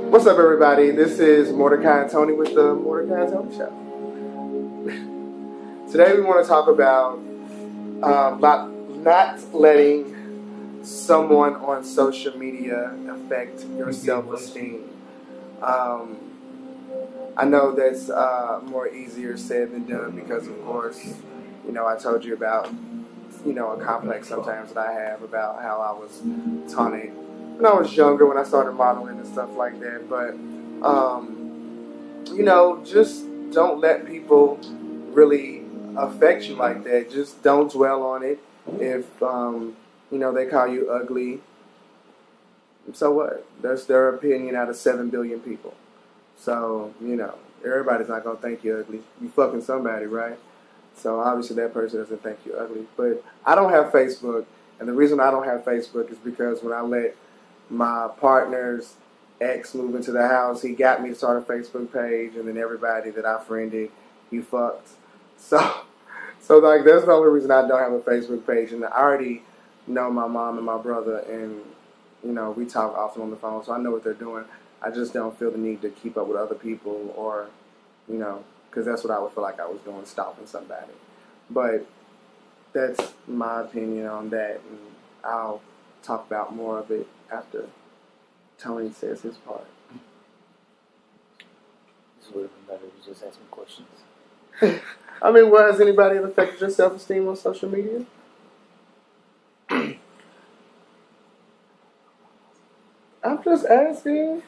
What's up, everybody? This is Mordecai and Tony with the Mordecai and Tony Show. Today we want to talk about not letting someone on social media affect your self-esteem. I know that's more easier said than done because, of course, I told you about, a complex sometimes that I have about how I was taunted when I was younger, when I started modeling and stuff like that. But, just don't let people really affect you like that. Just don't dwell on it. If, they call you ugly, so what? That's their opinion out of 7 billion people. So, everybody's not going to think you're ugly. You fucking somebody, right? So, obviously, that person doesn't think you're ugly. But I don't have Facebook. And the reason I don't have Facebook is because when I let my partner's ex move into the house, he got me to start a Facebook page. And then everybody that I friended, he fucked. So that's the only reason I don't have a Facebook page. And I already know my mom and my brother. And, we talk often on the phone. So I know what they're doing. I just don't feel the need to keep up with other people or, because that's what I would feel like I was doing, stalking somebody. But that's my opinion on that, and I'll talk about more of it after Tony says his part. This would have been better if you just asked me questions. I mean, what, has anybody ever affected your self-esteem on social media? I'm just asking.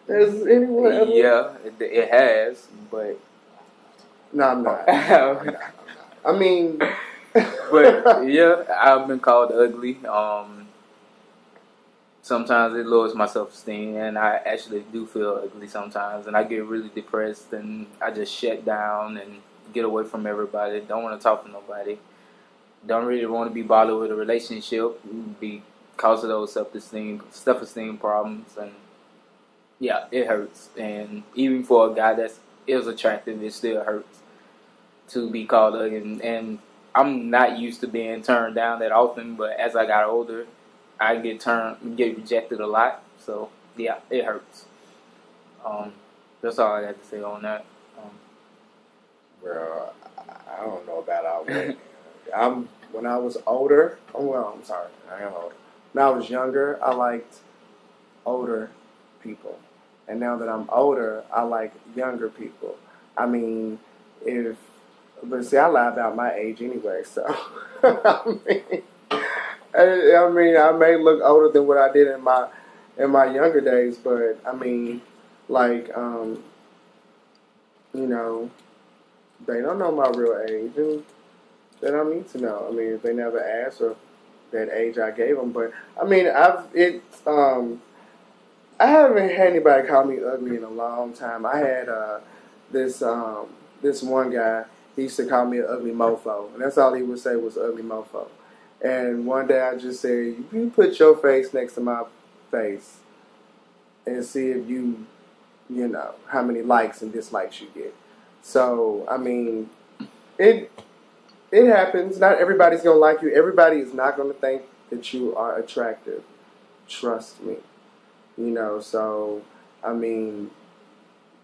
Has anyone ever? Yeah, it has, but... No, I'm not. I mean... But, yeah, I've been called ugly. Sometimes it lowers my self-esteem, and I actually do feel ugly sometimes, and I get really depressed, and I just shut down and get away from everybody. Don't want to talk to nobody. Don't really want to be bothered with a relationship because of those self-esteem problems, and yeah, it hurts. And even for a guy that is attractive, it still hurts to be called ugly. And I'm not used to being turned down that often, but as I got older, I get rejected a lot. So yeah, it hurts. That's all I got to say on that. Well, I don't know about all that. When I was older, I'm sorry, I am older. When I was younger, I liked older people. And now that I'm older, I like younger people. I mean, but see, I lie about my age anyway, so. I mean, I may look older than what I did in my younger days, but I mean, like, they don't know my real age, and they don't need to know. I mean, if they never asked or that age I gave them, but I mean, I haven't had anybody call me ugly in a long time. I had this one guy. He used to call me an ugly mofo, and that's all he would say was ugly mofo. And one day I just said, you put your face next to my face and see if how many likes and dislikes you get. So, I mean, it happens. Not everybody's going to like you. Everybody is not going to think that you are attractive. Trust me. So, I mean,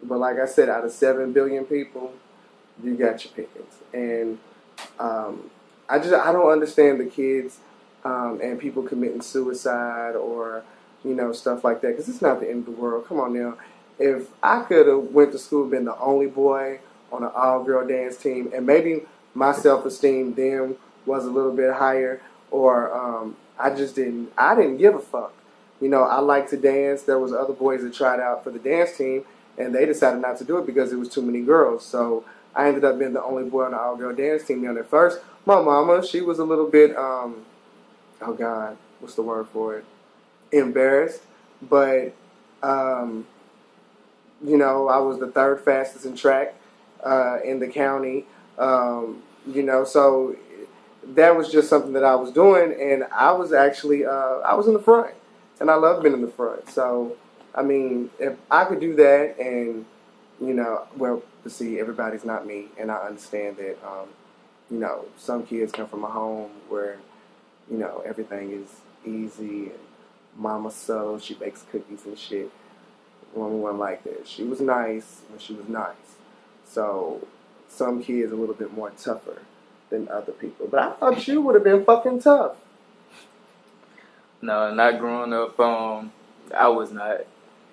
but like I said, out of 7 billion people, you got your pickings. And I don't understand the kids and people committing suicide or, stuff like that, because it's not the end of the world. Come on now. If I could have went to school and been the only boy on an all-girl dance team, and maybe my self-esteem then was a little bit higher, or I didn't give a fuck. I liked to dance. There was other boys that tried out for the dance team, and they decided not to do it because there was too many girls. So I ended up being the only boy on the all-girl dance team. Now, at first, my mama, she was a little bit, oh God, what's the word for it? Embarrassed. But, I was the third fastest in track in the county. So that was just something that I was doing, and I was actually, I was in the front. And I love being in the front. So, I mean, if I could do that and, see, everybody's not me. And I understand that, some kids come from a home where, everything is easy and mama's subtle. She bakes cookies and shit. Woman wasn't like that. She was nice when she was nice. So some kids a little bit more tougher than other people. But I thought you would have been fucking tough. No, not growing up. I was not.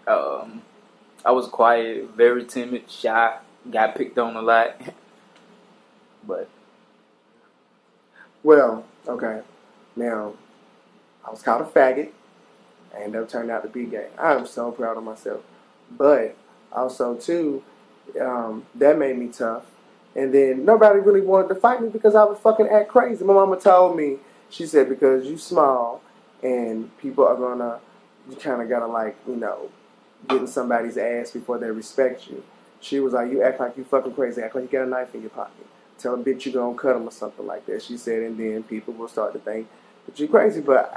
I was quiet, very timid, shy. Got picked on a lot. But Well, okay. Now, I was called a faggot. I ended up turning out to be gay. I am so proud of myself. But also, too, that made me tough. And then nobody really wanted to fight me because I would fucking act crazy. My mama told me, she said, because you small and people are gonna, you kind of gotta like, get in somebody's ass before they respect you. She was like, you act like you fucking crazy. Act like you got a knife in your pocket. Tell a bitch you gonna cut them or something like that. She said, and then people will start to think that you're crazy. But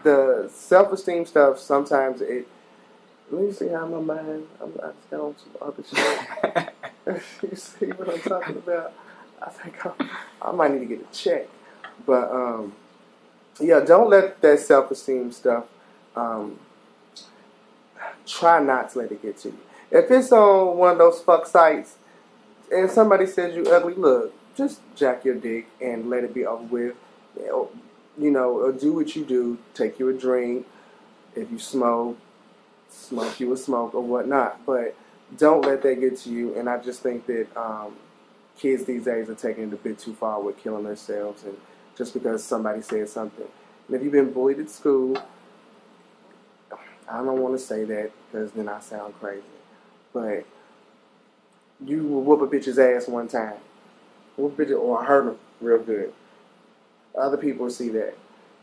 the self-esteem stuff, sometimes it, let me see how my mind, I just got on some other shit. You see what I'm talking about? I think I might need to get a check. But, yeah, don't let that self-esteem stuff, try not to let it get to you. If it's on one of those fuck sites and somebody says you ugly, look, just jack your dick and let it be over with. Or do what you do. Take you a drink. If you smoke you a smoke or whatnot. But don't let that get to you. And I just think that kids these days are taking it a bit too far with killing themselves, and just because somebody said something. And if you've been bullied at school, I don't want to say that because then I sound crazy. But you will whoop a bitch's ass one time. Whoop a bitch or hurt them real good. Other people see that.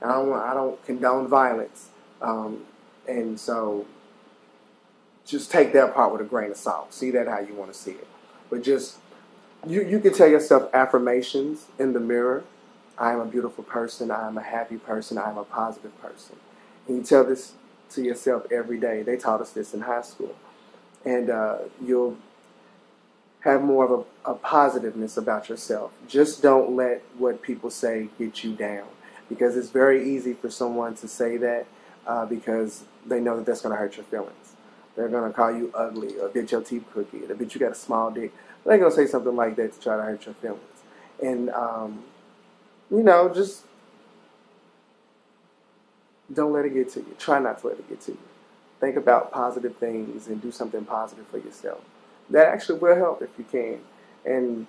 I don't condone violence. And so just take that part with a grain of salt. See that how you want to see it. But just, you can tell yourself affirmations in the mirror. I am a beautiful person. I am a happy person. I am a positive person. And you tell this to yourself every day. They taught us this in high school. And you'll have more of a positiveness about yourself. Just don't let what people say get you down. Because it's very easy for someone to say that because they know that that's going to hurt your feelings. They're going to call you ugly, or bitch your teeth crooked, or bitch you got a small dick. They're going to say something like that to try to hurt your feelings. And, just don't let it get to you. Try not to let it get to you. Think about positive things and do something positive for yourself. That actually will help if you can. And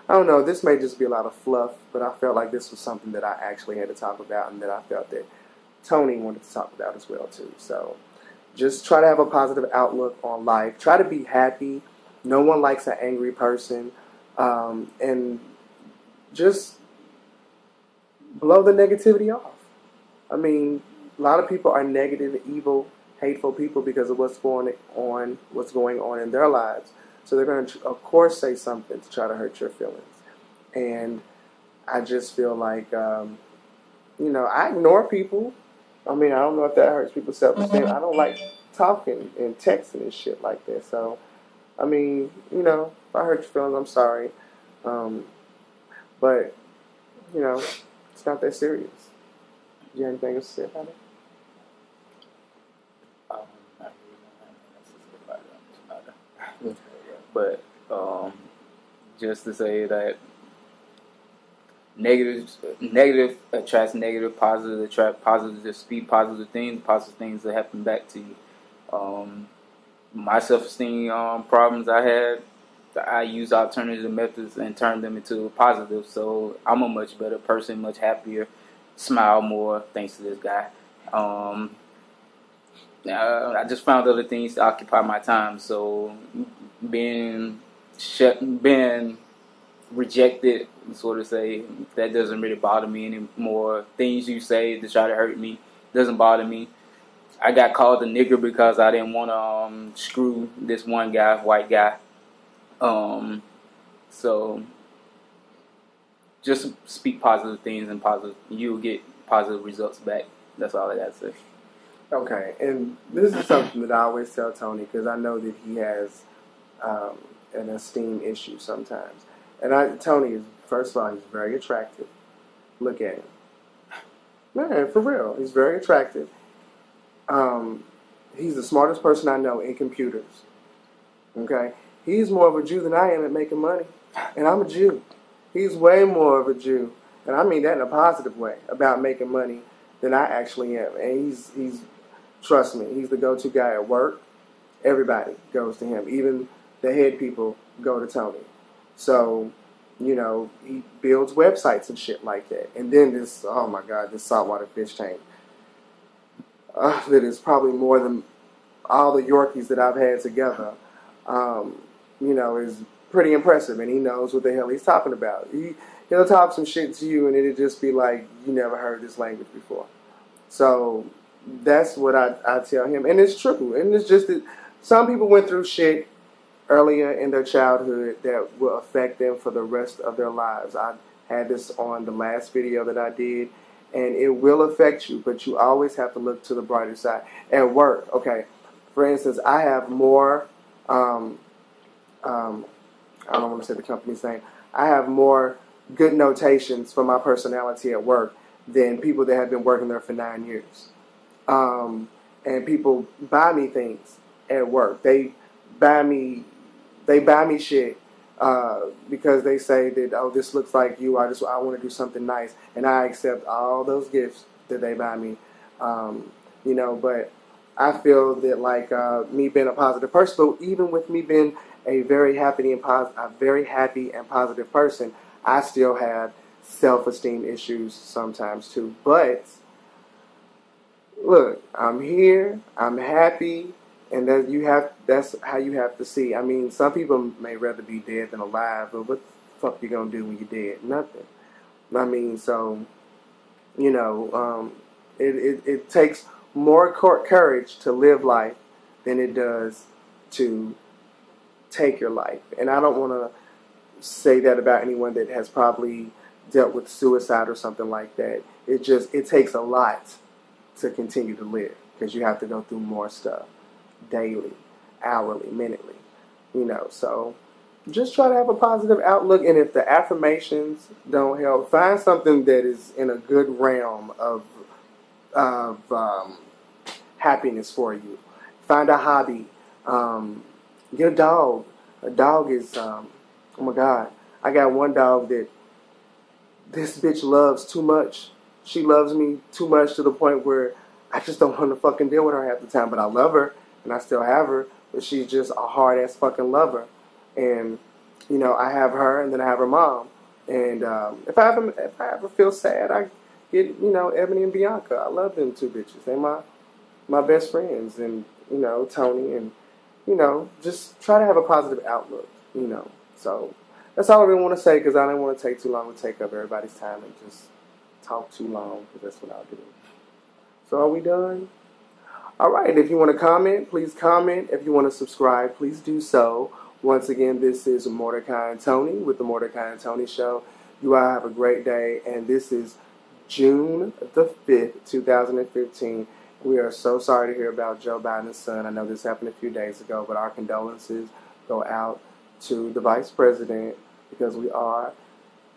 I don't know, this may just be a lot of fluff, but I felt like this was something that I actually had to talk about and that I felt that Tony wanted to talk about as well too. So just try to have a positive outlook on life. Try to be happy. No one likes an angry person. And just blow the negativity off. I mean, a lot of people are negative, evil, hateful people because of what's going on in their lives. So they're going to, of course, say something to try to hurt your feelings. And I just feel like, I ignore people. I mean, I don't know if that hurts people's self-esteem. I don't like talking and texting and shit like that. So, I mean, if I hurt your feelings, I'm sorry. But, it's not that serious. Do you have anything else to say about it? Not really about it. But just to say that negative attracts negative, positive attract positive. Just speak positive things that happen back to you. My self-esteem problems I had, I use alternative methods and turn them into positive. So I'm a much better person, much happier, smile more thanks to this guy. I just found other things to occupy my time. So being rejected, sort of say, that doesn't really bother me anymore. Things you say to try to hurt me doesn't bother me. I got called a nigger because I didn't want to screw this one guy, white guy. So just speak positive things and you'll get positive results back. That's all I got to say. Okay, and this is something that I always tell Tony because I know that he has an esteem issue sometimes. And Tony is, first of all, he's very attractive. Look at him. Man, for real. He's very attractive. He's the smartest person I know in computers. Okay? He's more of a Jew than I am at making money. And I'm a Jew. He's way more of a Jew, and I mean that in a positive way, about making money than I actually am. And he's trust me, he's the go-to guy at work. Everybody goes to him. Even the head people go to Tony. So, you know, he builds websites and shit like that. And then this, oh my God, this saltwater fish tank. That is probably more than all the Yorkies that I've had together. You know, is pretty impressive, and he knows what the hell he's talking about. He'll talk some shit to you, and it'll just be like, you never heard this language before. So that's what I tell him, and it's true. And it's just that some people went through shit earlier in their childhood that will affect them for the rest of their lives. I had this on the last video that I did, and it will affect you, but you always have to look to the brighter side. At work, okay, for instance, I have more, I don't want to say the company's name, I have more good notations for my personality at work than people that have been working there for 9 years. And people buy me things at work. They buy me shit because they say that, oh, this looks like you. I want to do something nice, and I accept all those gifts that they buy me. You know, but I feel that like me being a positive person, but even with me being a very happy and positive person, I still have self-esteem issues sometimes too. But look, I'm here, I'm happy, and that's how you have to see. I mean, some people may rather be dead than alive, but what the fuck you gonna do when you're dead? Nothing. I mean, so you know, it takes more courage to live life than it does to take your life. And I don't want to say that about anyone that has probably dealt with suicide or something like that. It takes a lot to continue to live, because you have to go through more stuff daily, hourly, minutely, you know. So just try to have a positive outlook, and if the affirmations don't help, find something that is in a good realm of happiness for you. Find a hobby. Get a dog. A dog is, oh my God, I got one dog that this bitch loves too much. She loves me too much to the point where I just don't want to fucking deal with her half the time. But I love her, and I still have her, but she's just a hard-ass fucking lover. And, you know, I have her, and then I have her mom. And if I ever feel sad, I get, you know, Ebony and Bianca. I love them two bitches. They're my best friends. And, you know, Tony, and, you know, just try to have a positive outlook, you know. So that's all I really want to say, because I didn't want to take too long to take up everybody's time and just talk too long, because that's what I'll do. So are we done? All right. If you want to comment, please comment. If you want to subscribe, please do so. Once again, this is Mordecai and Tony with the Mordecai and Tony Show. You all have a great day, and this is June the 5th, 2015. We are so sorry to hear about Joe Biden's son. I know this happened a few days ago, but our condolences go out to the vice president, because we are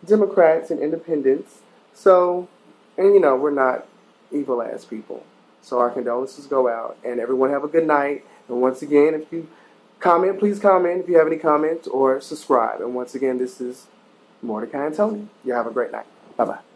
Democrats and independents. So, and you know, we're not evil-ass people. So our condolences go out, and everyone have a good night. And once again, if you comment, please comment if you have any comments, or subscribe. And once again, this is Mordecai and Tony. You have a great night. Bye-bye.